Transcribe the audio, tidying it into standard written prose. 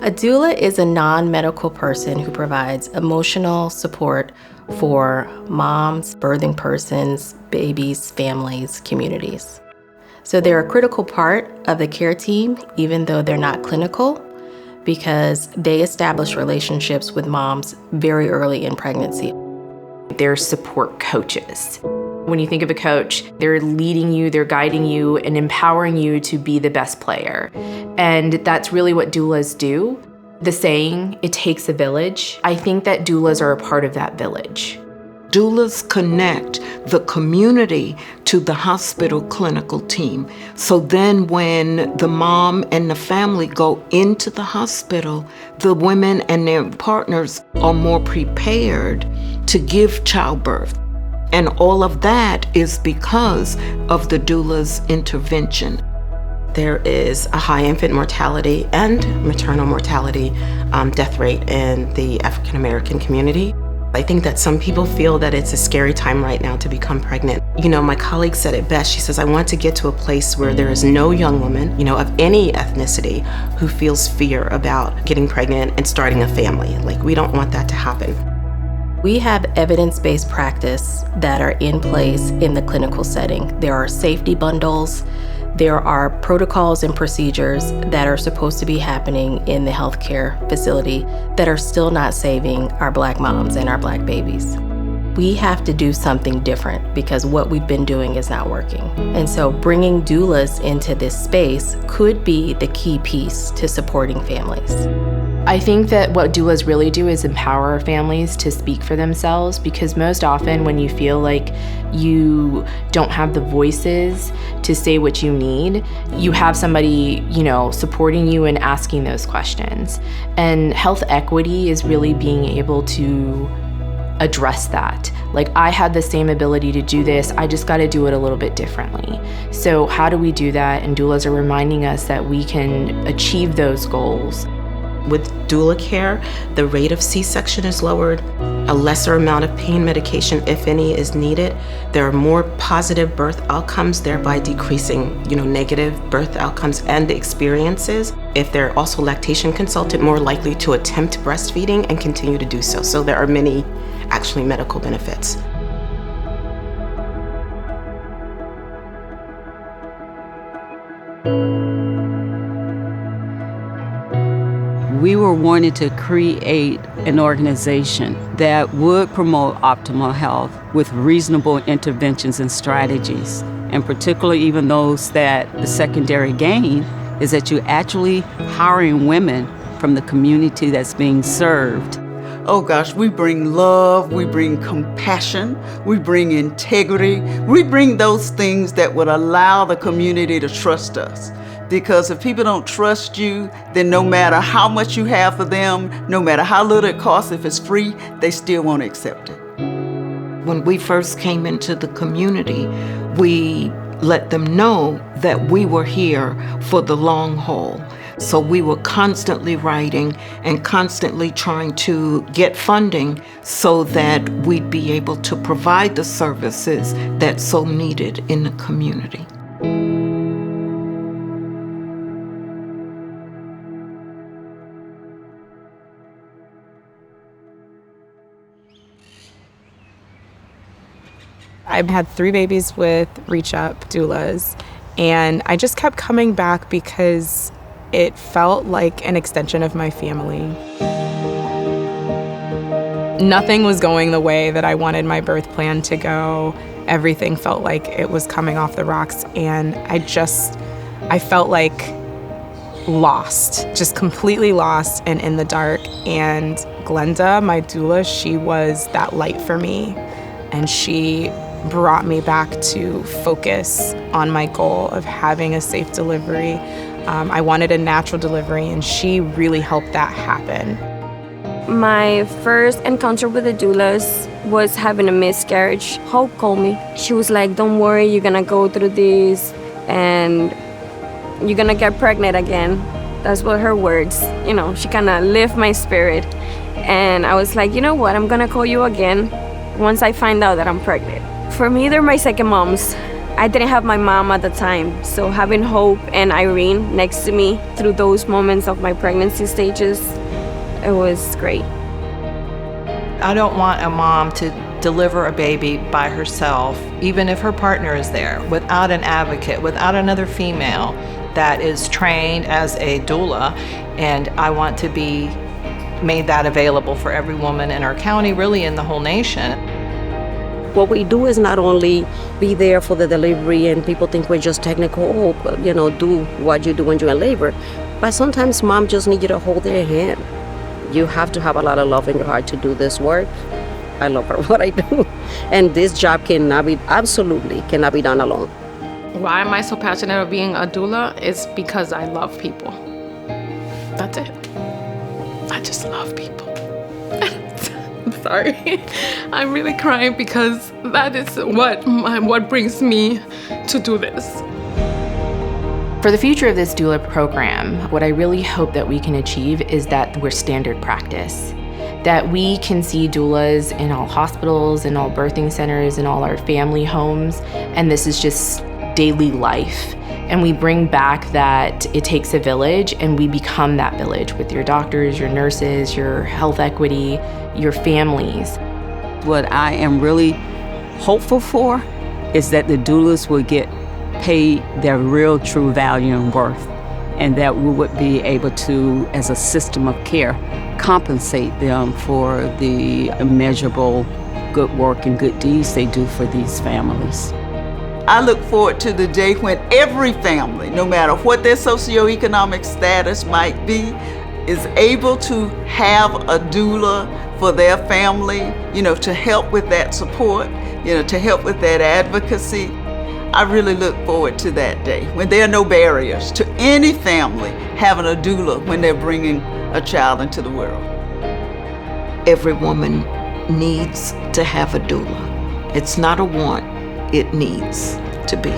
A doula is a non-medical person who provides emotional support for moms, birthing persons, babies, families, communities. So they're a critical part of the care team, even though they're not clinical, because they establish relationships with moms very early in pregnancy. They're support coaches. When you think of a coach, they're leading you, they're guiding you, and empowering you to be the best player. And that's really what doulas do. The saying, it takes a village, I think that doulas are a part of that village. Doulas connect the community to the hospital clinical team. So then when the mom and the family go into the hospital, the women and their partners are more prepared to give childbirth. And all of that is because of the doula's intervention. There is a high infant mortality and maternal mortality death rate in the African American community. I think that some people feel that it's a scary time right now to become pregnant. You know, my colleague said it best. She says, I want to get to a place where there is no young woman, of any ethnicity who feels fear about getting pregnant and starting a family. Like, we don't want that to happen. We have evidence-based practice that are in place in the clinical setting. There are safety bundles. There are protocols and procedures that are supposed to be happening in the healthcare facility that are still not saving our Black moms and our Black babies. We have to do something different because what we've been doing is not working. And so bringing doulas into this space could be the key piece to supporting families. I think that what doulas really do is empower families to speak for themselves, because most often when you feel like you don't have the voices to say what you need, you have somebody, supporting you and asking those questions. And health equity is really being able to address that. Like, I had the same ability to do this, I just got to do it a little bit differently. So how do we do that? And doulas are reminding us that we can achieve those goals. With doula care, the rate of C-section is lowered, a lesser amount of pain medication, if any, is needed. There are more positive birth outcomes, thereby decreasing, negative birth outcomes and experiences. If they're also lactation consultant, more likely to attempt breastfeeding and continue to do so. So there are many, actually, medical benefits. We were wanting to create an organization that would promote optimal health with reasonable interventions and strategies, and particularly even those that the secondary gain is that you're actually hiring women from the community that's being served. Oh gosh, we bring love, we bring compassion, we bring integrity, we bring those things that would allow the community to trust us. Because if people don't trust you, then no matter how much you have for them, no matter how little it costs, if it's free, they still won't accept it. When we first came into the community, we let them know that we were here for the long haul. So we were constantly writing and constantly trying to get funding so that we'd be able to provide the services that's so needed in the community. I've had 3 babies with REACHUP doulas, and I just kept coming back because it felt like an extension of my family. Nothing was going the way that I wanted my birth plan to go. Everything felt like it was coming off the rocks, and I felt like lost, just completely lost and in the dark. And Glenda, my doula, she was that light for me, and she brought me back to focus on my goal of having a safe delivery. I wanted a natural delivery, and she really helped that happen. My first encounter with the doulas was having a miscarriage. Hope called me. She was like, don't worry, you're gonna go through this and you're gonna get pregnant again. That's what her words, she kinda lift my spirit. And I was like, you know what, I'm gonna call you again once I find out that I'm pregnant. For me, they're my second moms. I didn't have my mom at the time, so having Hope and Irene next to me through those moments of my pregnancy stages, it was great. I don't want a mom to deliver a baby by herself, even if her partner is there, without an advocate, without another female that is trained as a doula. And I want to be made that available for every woman in our county, really in the whole nation. What we do is not only be there for the delivery and people think we're just technical, do what you do when you're in labor, but sometimes mom just need you to hold their hand. You have to have a lot of love in your heart to do this work. I love what I do. And this job absolutely cannot be done alone. Why am I so passionate about being a doula? It's because I love people. That's it. I just love people. I'm sorry. I'm really crying because that is what brings me to do this. For the future of this doula program, what I really hope that we can achieve is that we're standard practice. That we can see doulas in all hospitals, in all birthing centers, in all our family homes, and this is just daily life. And we bring back that it takes a village, and we become that village with your doctors, your nurses, your health equity, your families. What I am really hopeful for is that the doulas will get paid their real true value and worth, and that we would be able to, as a system of care, compensate them for the immeasurable good work and good deeds they do for these families. I look forward to the day when every family, no matter what their socioeconomic status might be, is able to have a doula for their family, to help with that support, to help with that advocacy. I really look forward to that day when there are no barriers to any family having a doula when they're bringing a child into the world. Every woman needs to have a doula. It's not a want, it needs to be.